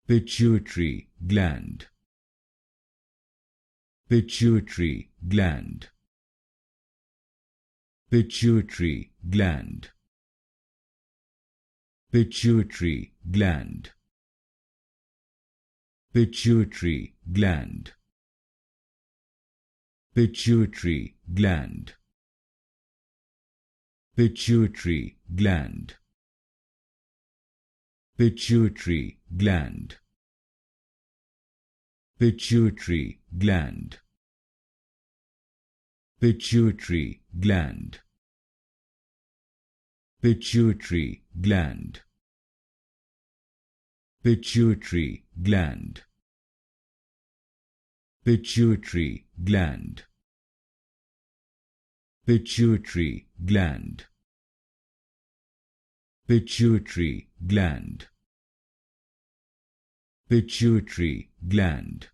Pituitary gland. Pituitary gland. Pituitary gland. Pituitary gland. Pituitary gland. Pituitary gland. Pituitary gland. Pituitary gland. Pituitary gland. Pituitary gland. Pituitary gland. Pituitary gland. Pituitary gland. Pituitary gland. Pituitary gland. Pituitary gland.